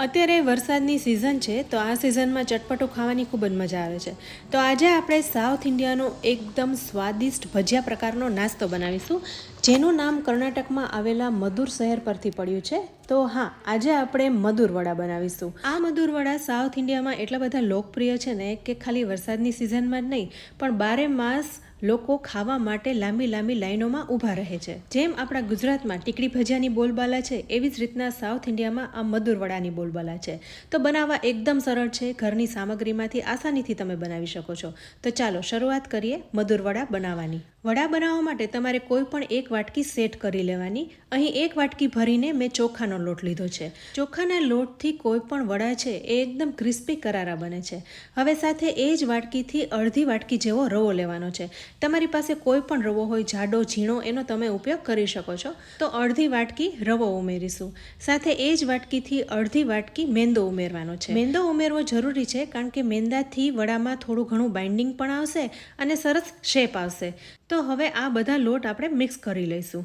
અત્યારે વરસાદની સિઝન છે તો આ સિઝનમાં ચટપટું ખાવાની ખૂબ જ મજા આવે છે. તો આજે આપણે સાઉથ ઇન્ડિયાનો એકદમ સ્વાદિષ્ટ ભજીયા પ્રકારનો નાસ્તો બનાવીશું, જેનું નામ કર્ણાટકમાં આવેલા મદુર શહેર પરથી પડ્યું છે. તો હા, આજે આપણે મદુર વડા બનાવીશું. આ મદુર વડા સાઉથ ઇન્ડિયામાં એટલા બધા લોકપ્રિય છે ને કે ખાલી વરસાદની સિઝનમાં જ નહીં પણ 12 માસ લોકો ખાવા માટે લાંબી લાંબી લાઈનોમાં ઊભા રહે છે. જેમ આપણા ગુજરાતમાં ટીકડી ભજીયાની બોલબાલા છે, એવી જ રીતના સાઉથ ઇન્ડિયામાં આ મદુર વડાની બોલબાલા છે. તો બનાવવા એકદમ સરળ છે, ઘરની સામગ્રીમાંથી આસાનીથી તમે બનાવી શકો છો. તો ચાલો શરૂઆત કરીએ મદુર વડા બનાવવાની. વડા બનાવવા માટે તમારે કોઈ પણ એક વાટકી સેટ કરી લેવાની. અહીં એક વાટકી ભરીને મેં ચોખાનો લોટ લીધો છે. ચોખાના લોટથી કોઈ પણ વડા છે એ એકદમ ક્રિસ્પી કરારા બને છે. હવે સાથે એ જ વાટકીથી અડધી વાટકી જેવો રવો લેવાનો છે. તમારી પાસે કોઈ પણ રવો હોય, જાડો ઝીણો, એનો તમે ઉપયોગ કરી શકો છો. તો અડધી વાટકી રવો ઉમેરીશું. સાથે એ જ વાટકીથી અડધી વાટકી મેંદો ઉમેરવાનો છે. મેંદો ઉમેરવો જરૂરી છે કારણ કે મેંદાથી વડામાં થોડું ઘણું બાઇન્ડિંગ પણ આવશે અને સરસ શેપ આવશે. તો હવે આ બધા લોટ આપણે મિક્સ કરી લઈશું.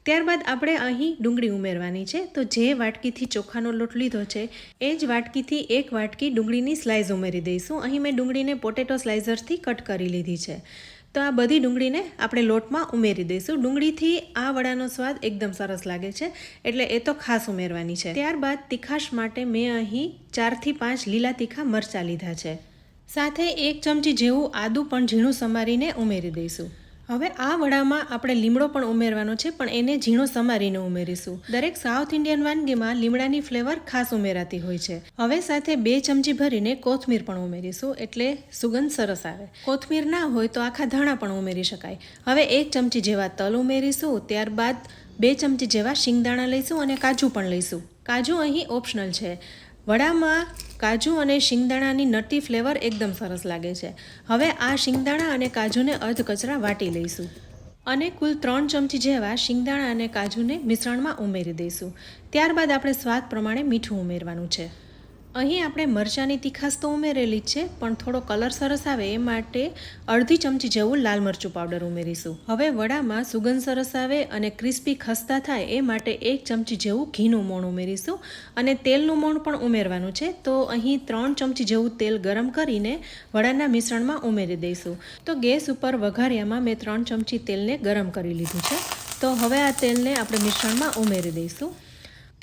ત્યારબાદ આપણે અહીં ડુંગળી ઉમેરવાની છે. તો જે વાટકીથી ચોખાનો લોટ લીધો છે એ જ વાટકીથી એક વાટકી ડુંગળીની સ્લાઇસ ઉમેરી દઈશું. અહીં મેં ડુંગળીને પોટેટો સ્લાઇસરથી કટ કરી લીધી છે. તો આ બધી ડુંગળીને આપણે લોટમાં ઉમેરી દઈશું. ડુંગળીથી આ વડાનો સ્વાદ એકદમ સરસ લાગે છે, એટલે એ તો ખાસ ઉમેરવાની છે. ત્યારબાદ તીખાશ માટે મેં અહીં 4 થી 5 લીલા તીખા મરચાં લીધા છે. સાથે 1 ચમચી જેવું આદું પણ ઝીણું સમારીને ઉમેરી દઈશું. હવે આ વડામાં આપણે લીમડો પણ ઉમેરવાનો છે, પણ એને ઝીણો સમારીને ઉમેરીશું. દરેક સાઉથ ઇન્ડિયન વાનગીમાં લીમડાની ફ્લેવર ખાસ ઉમેરાતી હોય છે. હવે સાથે 2 ચમચી ભરીને કોથમીર પણ ઉમેરીશું, એટલે સુગંધ સરસ આવે. કોથમીર ના હોય તો આખા ધાણા પણ ઉમેરી શકાય. હવે 1 ચમચી જેવા તલ ઉમેરીશું. ત્યારબાદ 2 ચમચી જેવા શિંગદાણા લઈશું અને કાજુ પણ લઈશું. કાજુ અહીં ઓપ્શનલ છે. વડામાં કાજુ અને શિંગદાણાની નટી ફ્લેવર એકદમ સરસ લાગે છે. હવે આ શિંગદાણા અને કાજુને અધકચરા વાટી લઈશું અને કુલ 3 ચમચી જેવા શિંગદાણા અને કાજુને મિશ્રણમાં ઉમેરી દઈશું. ત્યારબાદ આપણે સ્વાદ પ્રમાણે મીઠું ઉમેરવાનું છે. અહીં આપણે મરચાંની તીખાશ તો ઉમેરેલી જ છે, પણ થોડો કલર સરસ આવે એ માટે અડધી ચમચી જેવું લાલ મરચું પાવડર ઉમેરીશું. હવે વડામાં સુગંધ સરસ આવે અને ક્રિસ્પી ખસ્તા થાય એ માટે 1 ચમચી જેવું ઘીનું મોણ ઉમેરીશું અને તેલનું મોણ પણ ઉમેરવાનું છે. તો અહીં 3 ચમચી જેવું તેલ ગરમ કરીને વડાના મિશ્રણમાં ઉમેરી દઈશું. તો ગેસ ઉપર વઘારિયામાં મેં 3 ચમચી તેલને ગરમ કરી લીધું છે. તો હવે આ તેલને આપણે મિશ્રણમાં ઉમેરી દઈશું.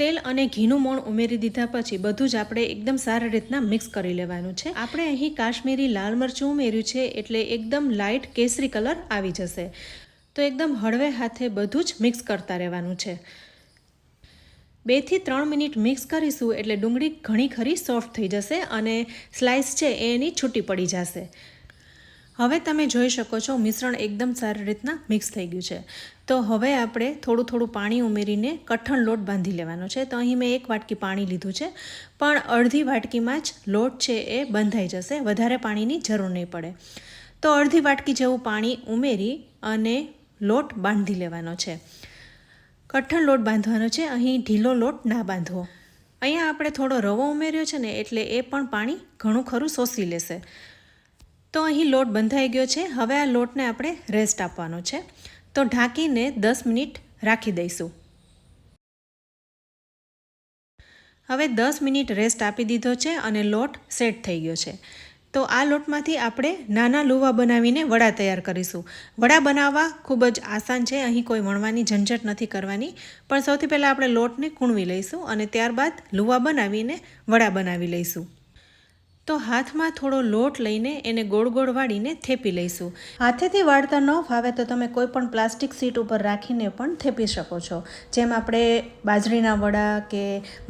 તેલ અને ઘીનું મોણ ઉમેરી દીધા પછી બધું જ આપણે એકદમ સારી રીતના મિક્સ કરી લેવાનું છે. આપણે અહીં કાશ્મીરી લાલ મરચું ઉમેર્યું છે, એટલે એકદમ લાઇટ કેસરી કલર આવી જશે. તો એકદમ હળવે હાથે બધું જ મિક્સ કરતા રહેવાનું છે. 2 થી 3 મિનિટ મિક્સ કરીશું એટલે ડુંગળી ઘણી ખરી સોફ્ટ થઈ જશે અને સ્લાઇસ છે એ એની છૂટી પડી જશે. હવે તમે જોઈ શકો છો મિશ્રણ એકદમ સારી રીતના મિક્સ થઈ ગયું છે. તો હવે આપણે થોડું થોડું પાણી ઉમેરીને કઠણ લોટ બાંધી લેવાનો છે. તો અહીં મેં 1 વાટકી પાણી લીધું છે, પણ અડધી વાટકીમાં જ લોટ છે એ બંધાઈ જશે. વધારે પાણીની જરૂર નહીં પડે. તો અડધી વાટકી જેવું પાણી ઉમેરી અને લોટ બાંધી લેવાનો છે. કઠણ લોટ બાંધવાનો છે, અહીં ઢીલો લોટ ના બાંધવો. અહીંયા આપણે થોડો રવો ઉમેર્યો છે ને, એટલે એ પણ પાણી ઘણું ખરું શોષી લેશે. તો અહીં લોટ બંધાઈ ગયો છે. હવે આ લોટને આપણે રેસ્ટ આપવાનો છે. તો ઢાંકીને 10 મિનિટ રાખી દઈશું. હવે 10 મિનિટ રેસ્ટ આપી દીધો છે અને લોટ સેટ થઈ ગયો છે. તો આ લોટમાંથી આપણે નાના લુવા બનાવીને વડા તૈયાર કરીશું. વડા બનાવવા ખૂબ જ આસાન છે. અહીં કોઈ વણવાની ઝંઝટ નથી કરવાની. પણ સૌથી પહેલાં આપણે લોટને કૂણવી લઈશું અને ત્યારબાદ લુવા બનાવીને વડા બનાવી લઈશું. તો હાથમાં થોડો લોટ લઈને એને ગોળ ગોળ વાળીને થેપી લઈશું. હાથેથી વાળતા ન ફાવે તો તમે કોઈ પણ પ્લાસ્ટિક સીટ ઉપર રાખીને પણ થેપી શકો છો. જેમ આપણે બાજરીના વડા કે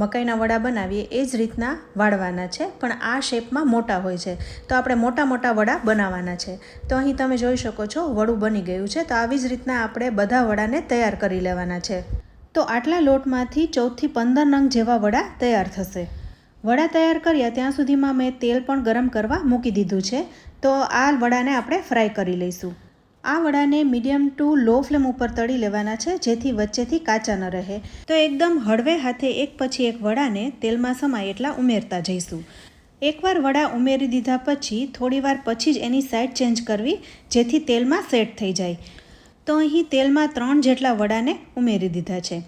મકાઈના વડા બનાવીએ એ જ રીતના વાળવાના છે, પણ આ શેપમાં મોટા હોય છે. તો આપણે મોટા મોટા વડા બનાવવાના છે. તો અહીં તમે જોઈ શકો છો વડું બની ગયું છે. તો આવી જ રીતના આપણે બધા વડાને તૈયાર કરી લેવાના છે. તો આટલા લોટમાંથી 14 થી 15 નંગ જેવા વડા તૈયાર થશે. વડા તૈયાર કર્યા ત્યાં સુધીમાં મેં તેલ પણ ગરમ કરવા મૂકી દીધું છે. તો આ વડાને આપણે ફ્રાય કરી લઈશું. આ વડાને મીડિયમ ટુ લો ફ્લેમ ઉપર તળી લેવાના છે, જેથી વચ્ચેથી કાચા ન રહે. તો એકદમ હળવે હાથે એક પછી એક વડાને તેલમાં સમાય એટલા ઉમેરતા જઈશું. એકવાર વડા ઉમેરી દીધા પછી થોડીવાર પછી જ એની સાઈડ ચેન્જ કરવી, જેથી તેલમાં સેટ થઈ જાય. તો અહીં તેલમાં 3 જેટલા વડાને ઉમેરી દીધા છે.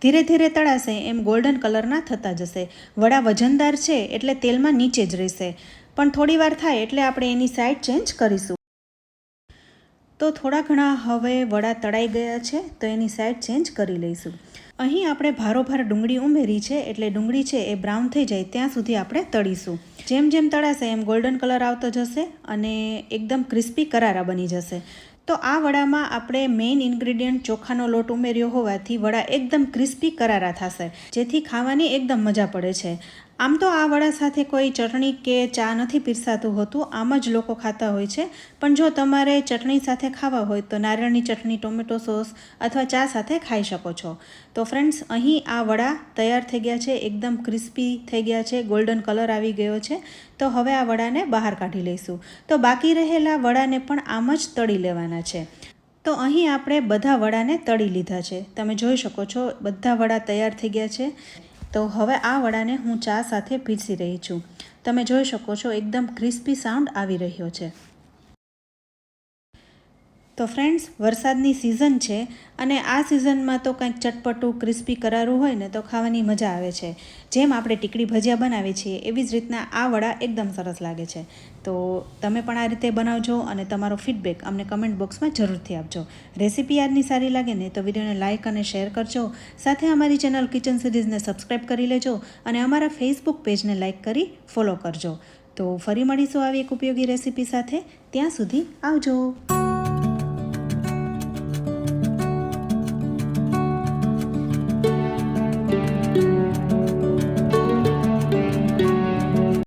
ધીરે ધીરે તળાશે એમ ગોલ્ડન કલરના થતા જશે. વડા વજનદાર છે એટલે તેલમાં નીચે જ રહેશે, પણ થોડી વાર થાય એટલે આપણે એની સાઈડ ચેન્જ કરીશું. તો થોડા ઘણા હવે વડા તળાઈ ગયા છે તો એની સાઈડ ચેન્જ કરી લઈશું. અહીં આપણે ભારોભાર ડુંગળી ઉમેરી છે એટલે ડુંગળી છે એ બ્રાઉન થઈ જાય ત્યાં સુધી આપણે તળીશું. જેમ જેમ તળાશે એમ ગોલ્ડન કલર આવતો જશે અને એકદમ ક્રિસ્પી કરારા બની જશે. તો આ વડામાં આપણે મેઇન ઇન્ગ્રેડિયન્ટ ચોખાનો લોટ ઉમેર્યો હોવાથી વડા એકદમ ક્રિસ્પી કરારા થશે, જેથી ખાવાની એકદમ મજા પડે છે. આમ તો આ વડા સાથે કોઈ ચટણી કે ચા નથી પીરસાતું હોતું, આમ જ લોકો ખાતા હોય છે. પણ જો તમારે ચટણી સાથે ખાવા હોય તો નારિયેળની ચટણી, ટોમેટો સોસ અથવા ચા સાથે ખાઈ શકો છો. તો ફ્રેન્ડ્સ, અહીં આ વડા તૈયાર થઈ ગયા છે, એકદમ ક્રિસ્પી થઈ ગયા છે, ગોલ્ડન કલર આવી ગયો છે. તો હવે આ વડાને બહાર કાઢી લઈશું. તો બાકી રહેલા વડાને પણ આમ જ તળી લેવાના છે. તો અહીં આપણે બધા વડાને તળી લીધા છે. તમે જોઈ શકો છો બધા વડા તૈયાર થઈ ગયા છે. તો હવે આ વડાને હું ચા સાથે પીરસી રહી છું. તમે જોઈ શકો છો એકદમ ક્રિસ્પી સાઉન્ડ આવી રહ્યો છે. તો ફ્રેન્ડ્સ, વરસાદની સિઝન છે અને આ સિઝનમાં તો કંઈક ચટપટું ક્રિસ્પી કરારું હોય ને તો ખાવાની મજા આવે છે. જેમ આપણે ટીકડી ભજીયા બનાવીએ છીએ એવી જ રીતના આ વડા એકદમ સરસ લાગે છે. તો તમે પણ આ રીતે બનાવજો અને તમારો ફીડબેક અમને કમેન્ટ બોક્સમાં જરૂરથી આપજો. રેસીપી આજની સારી લાગે ને તો વિડીયોને લાઇક અને શેર કરજો. સાથે અમારી ચેનલ કિચન સિરીઝને સબસ્ક્રાઈબ કરી લેજો અને અમારા ફેસબુક પેજને લાઇક કરી ફોલો કરજો. તો ફરી મળીશું આવી એક ઉપયોગી રેસીપી સાથે. ત્યાં સુધી આવજો.